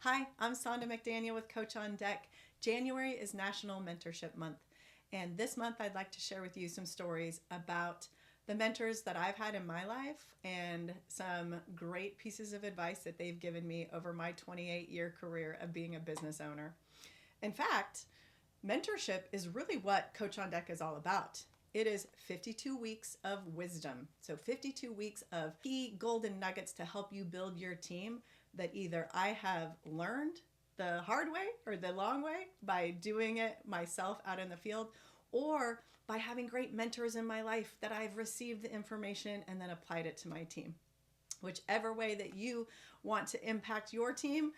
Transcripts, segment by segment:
Hi, I'm Saunda McDaniel with Coach on Deck. January is National Mentorship Month, and this month I'd like to share with you some stories about the mentors that I've had in my life and some great pieces of advice that they've given me over my 28-year career of being a business owner. In fact, mentorship is really what Coach on Deck is all about. It is 52 weeks of wisdom. So 52 weeks of key golden nuggets to help you build your team that either I have learned the hard way or the long way by doing it myself out in the field, or by having great mentors in my life that I've received the information and then applied it to my team. Whichever way that you want to impact your team,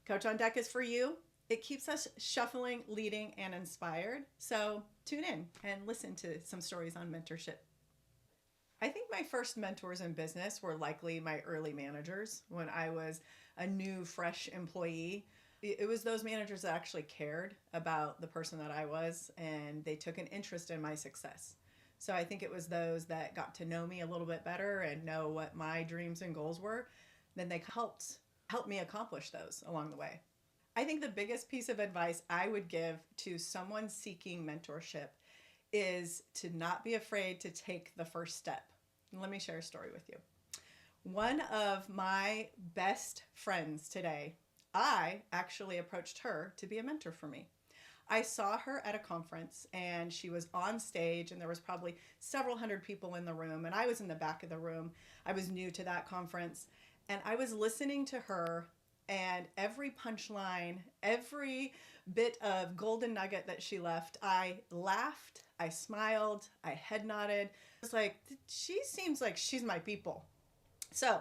Coach on Deck is for you. It keeps us shuffling, leading, and inspired. So tune in and listen to some stories on mentorship. I think my first mentors in business were likely my early managers when I was a new, fresh employee. It was those managers that actually cared about the person that I was, and they took an interest in my success. So I think it was those that got to know me a little bit better and know what my dreams and goals were. Then they helped me accomplish those along the way. I think the biggest piece of advice I would give to someone seeking mentorship is to not be afraid to take the first step. Let me share a story with you. One of my best friends today, I actually approached her to be a mentor for me. I saw her at a conference and she was on stage and there was probably several hundred people in the room and I was in the back of the room. I was new to that conference and I was listening to her, and every punchline, every bit of golden nugget that she left, I laughed, I smiled, I head nodded. I was like, she seems like she's my people. So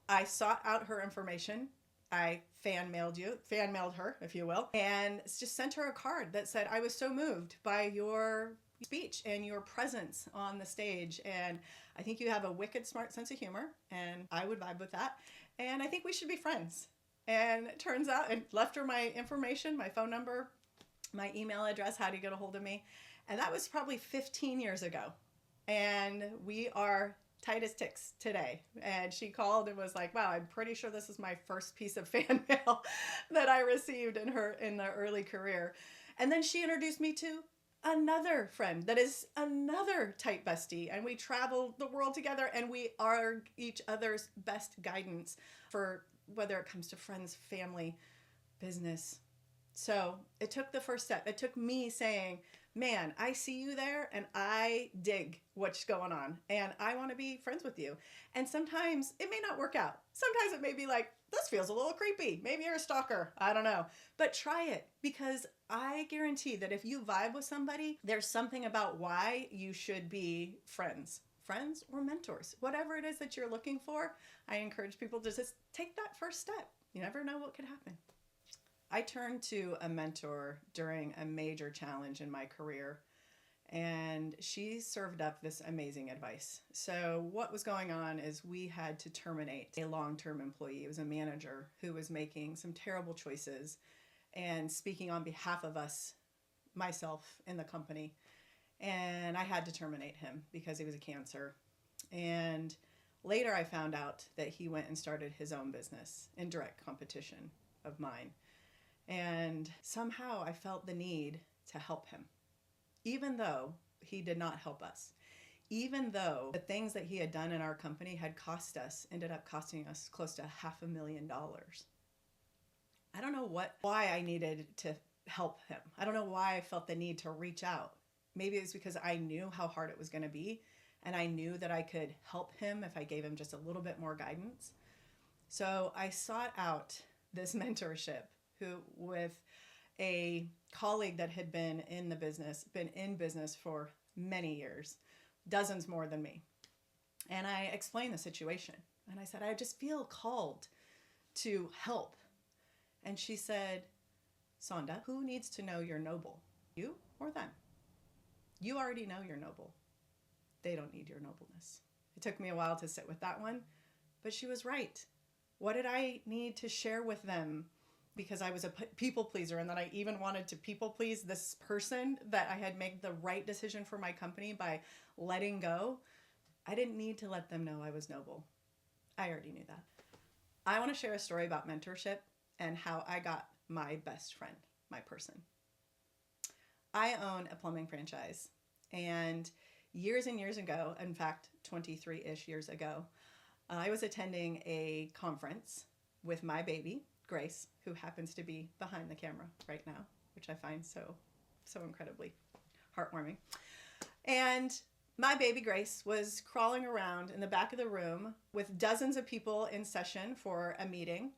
I sought out her information. I fan mailed her, if you will, and just sent her a card that said, I was so moved by your speech and your presence on the stage. And I think you have a wicked smart sense of humor, and I would vibe with that. And I think we should be friends. And it turns out, and left her my information, my phone number, my email address, how to get a hold of me. And that was probably 15 years ago. And we are tight as ticks today. And she called and was like, wow, I'm pretty sure this is my first piece of fan mail that I received in the early career. And then she introduced me to another friend that is another tight bestie. And we travel the world together and we are each other's best guidance for whether it comes to friends, family, business. So it took the first step. It took me saying, man, I see you there and I dig what's going on and I want to be friends with you. And sometimes it may not work out. Sometimes it may be like, this feels a little creepy. Maybe you're a stalker. I don't know. But try it, because I guarantee that if you vibe with somebody, there's something about why you should be friends or mentors, whatever it is that you're looking for. I encourage people to just take that first step. You never know what could happen. I turned to a mentor during a major challenge in my career, and she served up this amazing advice. So what was going on is we had to terminate a long-term employee. It was a manager who was making some terrible choices and speaking on behalf of us, myself, in the company. And I had to terminate him because he was a cancer. And later I found out that he went and started his own business in direct competition of mine. And somehow I felt the need to help him, even though he did not help us. Even though the things that he had done in our company ended up costing us close to $500,000. I don't know why I needed to help him. I don't know why I felt the need to reach out. Maybe it was because I knew how hard it was going to be, and I knew that I could help him if I gave him just a little bit more guidance. So I sought out this mentorship with a colleague that had been in business for many years, dozens more than me. And I explained the situation. And I said, I just feel called to help. And she said, Saunda, who needs to know you're noble? You or them? You already know you're noble. They don't need your nobleness. It took me a while to sit with that one, but she was right. What did I need to share with them? Because I was a people pleaser, and that I even wanted to people please this person that I had made the right decision for my company by letting go. I didn't need to let them know I was noble. I already knew that. I want to share a story about mentorship and how I got my best friend, my person. I own a plumbing franchise, and years and years ago, in fact, 23-ish years ago, I was attending a conference with my baby, Grace, who happens to be behind the camera right now, which I find so incredibly heartwarming. And my baby Grace was crawling around in the back of the room with dozens of people in session for a meeting,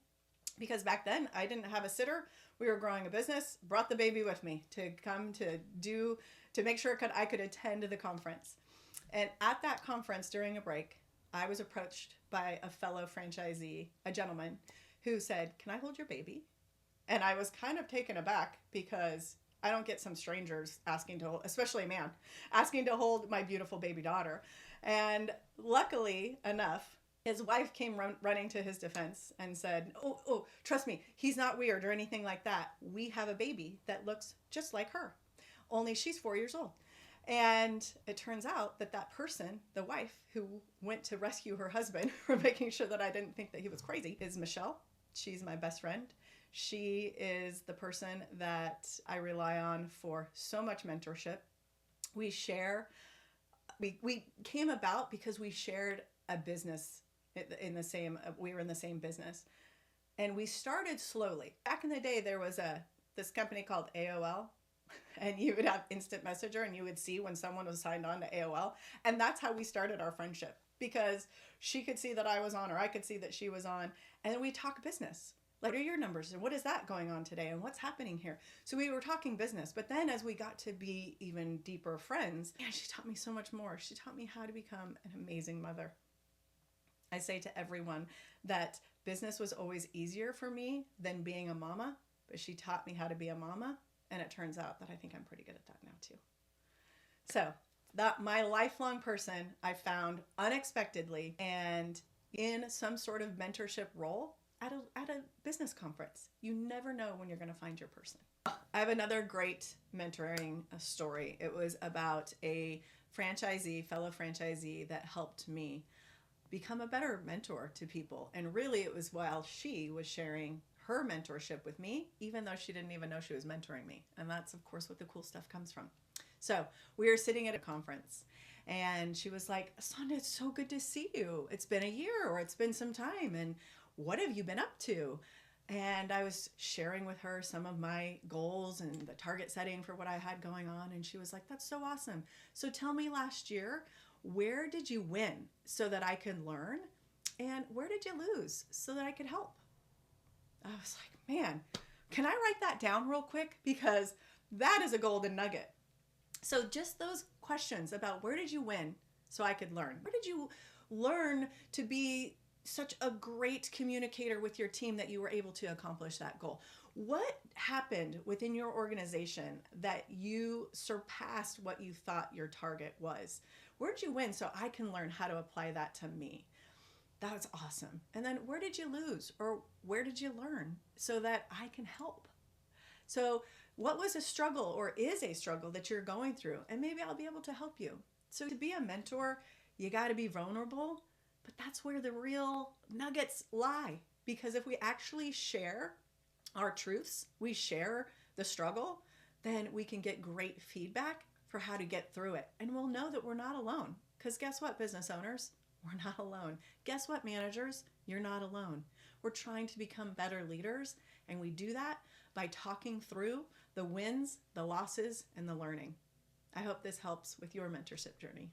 because back then I didn't have a sitter. We were growing a business, brought the baby with me to come to make sure I could attend the conference. And at that conference, during a break, I was approached by a fellow franchisee, a gentleman, who said, "Can I hold your baby?" And I was kind of taken aback, because I don't get some strangers asking to hold, especially a man, asking to hold my beautiful baby daughter. And luckily enough, his wife came running to his defense and said, oh, trust me, he's not weird or anything like that. We have a baby that looks just like her, only she's 4 years old. And it turns out that person, the wife who went to rescue her husband from making sure that I didn't think that he was crazy, is Michelle. She's my best friend. She is the person that I rely on for so much mentorship. We came about because we shared a business we were in the same business. And we started slowly. Back in the day, there was this company called AOL, and you would have instant messenger, and you would see when someone was signed on to AOL. And that's how we started our friendship, because she could see that I was on, or I could see that she was on. And then we talk business. Like, what are your numbers? And what is that going on today? And what's happening here? So we were talking business. But then as we got to be even deeper friends, man, she taught me so much more. She taught me how to become an amazing mother. I say to everyone that business was always easier for me than being a mama, but she taught me how to be a mama. And it turns out that I think I'm pretty good at that now too. So that my lifelong person I found unexpectedly and in some sort of mentorship role at a business conference. You never know when you're going to find your person. I have another great mentoring story. It was about a fellow franchisee that helped me become a better mentor to people. And really it was while she was sharing her mentorship with me, even though she didn't even know she was mentoring me. And that's, of course, what the cool stuff comes from. So we were sitting at a conference, and she was like, "Saunda, it's so good to see you. It's been a year, or it's been some time. And what have you been up to?" And I was sharing with her some of my goals and the target setting for what I had going on. And she was like, "That's so awesome. So tell me, last year, where did you win so that I could learn? And where did you lose so that I could help?" I was like, man, can I write that down real quick? Because that is a golden nugget. So just those questions about where did you win so I could learn? Where did you learn to be such a great communicator with your team that you were able to accomplish that goal? What happened within your organization that you surpassed what you thought your target was? Where did you win so I can learn how to apply that to me? That's awesome. And then where did you lose, or where did you learn so that I can help? So what was a struggle or is a struggle that you're going through? And maybe I'll be able to help you. So to be a mentor, you got to be vulnerable, but that's where the real nuggets lie. Because if we actually share our truths, we share the struggle, then we can get great feedback for how to get through it. And we'll know that we're not alone. Because guess what, business owners? We're not alone. Guess what, managers? You're not alone. We're trying to become better leaders, and we do that by talking through the wins, the losses, and the learning. I hope this helps with your mentorship journey.